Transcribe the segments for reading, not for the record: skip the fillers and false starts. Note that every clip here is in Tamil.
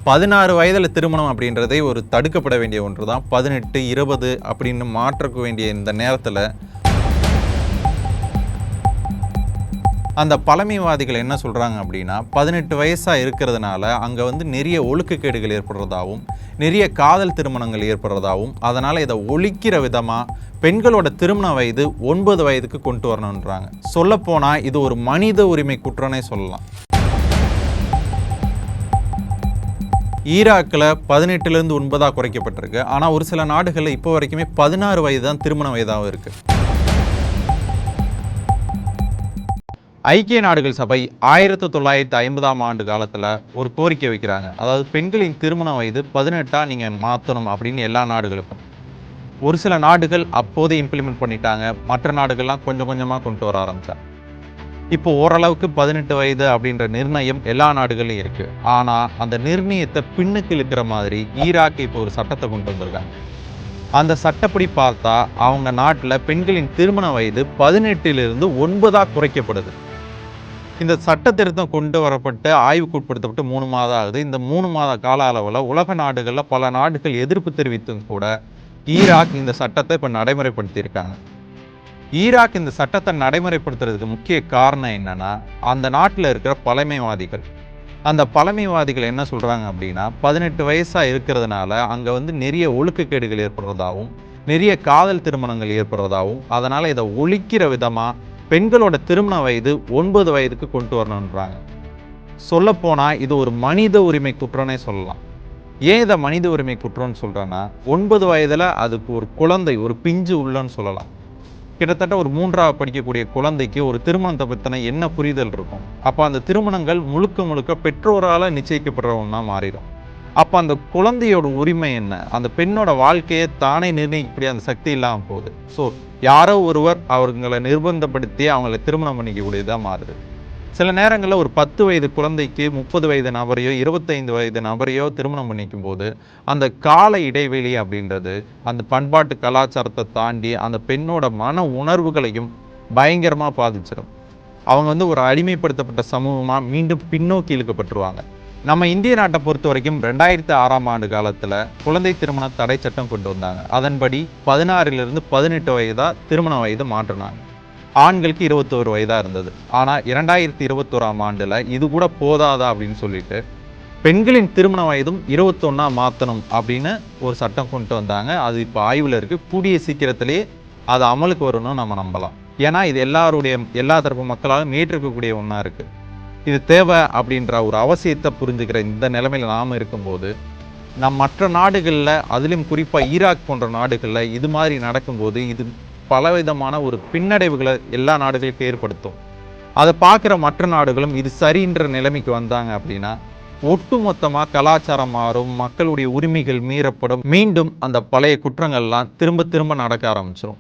16 வயதில் திருமணம் அப்படின்றதே ஒரு தடுக்கப்பட வேண்டிய ஒன்று தான். 18, 20 அப்படின்னு மாற்றக்க வேண்டிய இந்த நேரத்தில் அந்த பழமைவாதிகள் என்ன சொல்கிறாங்க அப்படின்னா, 18 வயசாக இருக்கிறதுனால அங்கே நிறைய ஒழுக்கக்கேடுகள் ஏற்படுறதாகவும் நிறைய காதல் திருமணங்கள் ஏற்படுறதாகவும் அதனால் இதை ஒழிக்கிற விதமாக பெண்களோட திருமண வயது 9 வயதுக்கு கொண்டு வரணுன்றாங்க. சொல்லப்போனால் இது ஒரு மனித உரிமை குற்றம்னே சொல்லலாம். ஈராக்கில் 18லேருந்து 9 குறைக்கப்பட்டிருக்கு. ஆனால் ஒரு சில நாடுகளில் இப்போ வரைக்குமே 16 வயது தான் திருமண வயதாகவும் இருக்குது. ஐக்கிய நாடுகள் சபை 1950ஆம் ஆண்டு காலத்தில் ஒரு கோரிக்கை வைக்கிறாங்க. அதாவது பெண்களின் திருமண வயது 18 நீங்கள் மாற்றணும் அப்படின்னு எல்லா நாடுகளுக்கும். ஒரு சில நாடுகள் அப்போதே இம்ப்ளிமெண்ட் பண்ணிட்டாங்க. மற்ற நாடுகள்லாம் கொஞ்சம் கொஞ்சமாக கொண்டு வர ஆரம்பித்தாங்க. இப்போ ஓரளவுக்கு 18 வயது அப்படின்ற நிர்ணயம் எல்லா நாடுகளையும் இருக்குது. ஆனால் அந்த நிர்ணயத்தை பின்னுக்கு இழுக்கிற மாதிரி ஈராக் இப்போ ஒரு சட்டத்தை கொண்டு வந்திருக்காங்க. அந்த சட்டப்படி பார்த்தா அவங்க நாட்டில் பெண்களின் திருமண வயது 18லிருந்து 9 குறைக்கப்படுது. இந்த சட்ட திருத்தம் கொண்டு வரப்பட்டு ஆய்வுக்கு உட்படுத்தப்பட்டு 3 மாதம் ஆகுது. இந்த 3 மாத கால அளவில் உலக நாடுகளில் பல நாடுகள் எதிர்ப்பு தெரிவித்தும் கூட ஈராக் இந்த சட்டத்தை இப்போ நடைமுறைப்படுத்தியிருக்காங்க. ஈராக் இந்த சட்டத்தை நடைமுறைப்படுத்துறதுக்கு முக்கிய காரணம் என்னன்னா, அந்த நாட்டில் இருக்கிற பழமைவாதிகள். அந்த பழமைவாதிகள் என்ன சொல்கிறாங்க அப்படின்னா, 18 வயசாக இருக்கிறதுனால அங்கே நிறைய ஒழுக்கக்கேடுகள் ஏற்படுறதாகவும் நிறைய காதல் திருமணங்கள் ஏற்படுறதாகவும் அதனால் இதை ஒழிக்கிற விதமாக பெண்களோட திருமண வயது 9 வயதுக்கு கொண்டு வரணுன்றாங்க. சொல்லப்போனால் இது ஒரு மனித உரிமை குற்றம்னே சொல்லலாம். ஏன் இதை மனித உரிமை குற்றம்னு சொல்கிறேன்னா, 9 வயதில் அதுக்கு ஒரு குழந்தை, ஒரு பிஞ்சு உள்ளன்னு சொல்லலாம். கிட்டத்தட்ட ஒரு 3ஆவது படிக்கக்கூடிய குழந்தைக்கு ஒரு திருமணத்தை பற்றின என்ன புரிதல் இருக்கும்? அப்போ அந்த திருமணங்கள் முழுக்க முழுக்க பெற்றோரால் நிச்சயிக்கப்படுற ஒன்றா மாறிடும். அப்போ அந்த குழந்தையோட உரிமை என்ன? அந்த பெண்ணோட வாழ்க்கையை தானே நிர்ணயிக்கக்கூடிய அந்த சக்தி இல்லாமல் போகுது. ஸோ யாரோ ஒருவர் அவங்களை நிர்பந்தப்படுத்தி அவங்கள திருமணம் பண்ணிக்கக்கூடியதாக மாறுது. சில நேரங்களில் ஒரு 10 வயது குழந்தைக்கு 30 வயது நபரையோ 25 வயது நபரையோ திருமணம் பண்ணிக்கும் போது அந்த கால இடைவெளி அப்படின்றது அந்த பண்பாட்டு கலாச்சாரத்தை தாண்டி அந்த பெண்ணோட மன உணர்வுகளையும் பயங்கரமாக பாதிச்சிடும். அவங்க ஒரு அடிமைப்படுத்தப்பட்ட சமூகமாக மீண்டும் பின்னோக்கி இழுக்கப்பட்டுருவாங்க. நம்ம இந்திய நாட்டை பொறுத்த வரைக்கும் 2006ஆம் ஆண்டு காலத்தில் குழந்தை திருமண தடை சட்டம் கொண்டு வந்தாங்க. அதன்படி 16லிருந்து 18 வயதாக திருமண வயது மாற்றினாங்க. ஆண்களுக்கு 21 வயதாக இருந்தது. ஆனால் 2021ஆம் ஆண்டில் இது கூட போதாதா அப்படின்னு சொல்லிட்டு பெண்களின் திருமண வயதும் 21 மாற்றணும் அப்படின்னு ஒரு சட்டம் கொண்டு வந்தாங்க. அது இப்போ ஆய்வில் இருக்குது. கூடிய சீக்கிரத்திலேயே அது அமலுக்கு வரணும்னு நம்ம நம்பலாம். ஏன்னா இது எல்லா தரப்பு மக்களாலும் ஏற்றிருக்கக்கூடிய ஒன்றா இருக்குது. இது தேவை அப்படின்ற ஒரு அவசியத்தை புரிஞ்சுக்கிற இந்த நிலைமையில் நாம் இருக்கும்போது மற்ற நாடுகளில், அதிலும் குறிப்பாக ஈராக் போன்ற நாடுகளில் இது மாதிரி நடக்கும்போது இது பலவிதமான ஒரு பின்னடைவுகளை எல்லா நாடுகளுக்கும் ஏற்படுத்தும். அதை பார்க்குற மற்ற நாடுகளும் இது சரின்ற நிலைமைக்கு வந்தாங்க அப்படின்னா ஒட்டுமொத்தமாக கலாச்சாரம் மாறும், மக்களுடைய உரிமைகள் மீறப்படும், மீண்டும் அந்த பழைய குற்றங்கள்லாம் திரும்ப திரும்ப நடக்க ஆரம்பிச்சிடும்.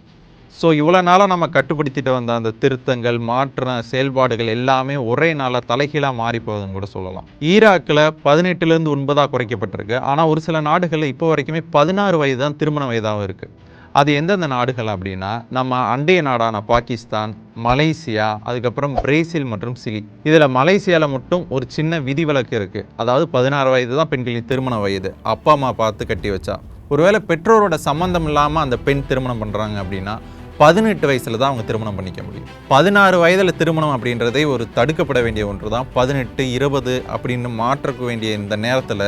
ஸோ இவ்வளோ நாளாக நம்ம கட்டுப்படுத்திட்டு வந்த அந்த திருத்தங்கள், மாற்ற செயல்பாடுகள் எல்லாமே ஒரே நாளாக தலைகீழாக மாறி போகுதுன்னு கூட சொல்லலாம். ஈராக்கில் 18லேருந்து 9 குறைக்கப்பட்டிருக்கு. ஆனால் ஒரு சில நாடுகளில் இப்போ வரைக்குமே 16 வயது தான் திருமண வயதாகவும் இருக்குது. அது எந்தெந்த நாடுகள் அப்படின்னா, நம்ம அண்டைய நாடான பாகிஸ்தான், மலேசியா, அதுக்கப்புறம் பிரேசில் மற்றும் சிலி. இதில் மலேசியாவில் மட்டும் ஒரு சின்ன விதிவிலக்கு இருக்குது. அதாவது 16 வயது தான் பெண்களின் திருமண வயது. அப்பா அம்மா பார்த்து கட்டி வச்சா. ஒருவேளை பெற்றோரோட சம்மந்தம் இல்லாமல் அந்த பெண் திருமணம் பண்ணுறாங்க அப்படின்னா 18 வயசில் தான் அவங்க திருமணம் பண்ணிக்க முடியும். 16 வயதில் திருமணம் அப்படின்றதே ஒரு தடுக்கப்பட வேண்டிய ஒன்று தான். 18, 20 அப்படின்னு மாற்றக்க வேண்டிய இந்த நேரத்தில்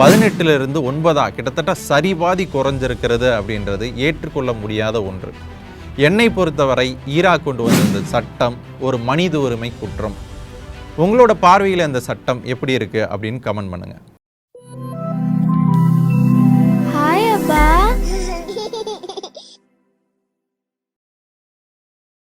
18லிருந்து 9 கிட்டத்தட்ட சரிபாதி குறைஞ்சிருக்கிறது அப்படின்றது ஏற்றுக்கொள்ள முடியாத ஒன்று. என்னை பொறுத்தவரை ஈராக் கொண்டு வந்த இந்த சட்டம் ஒரு மனித உரிமை குற்றம். உங்களோட பார்வையில் இந்த சட்டம் எப்படி இருக்குது அப்படின்னு கமெண்ட் பண்ணுங்கள்.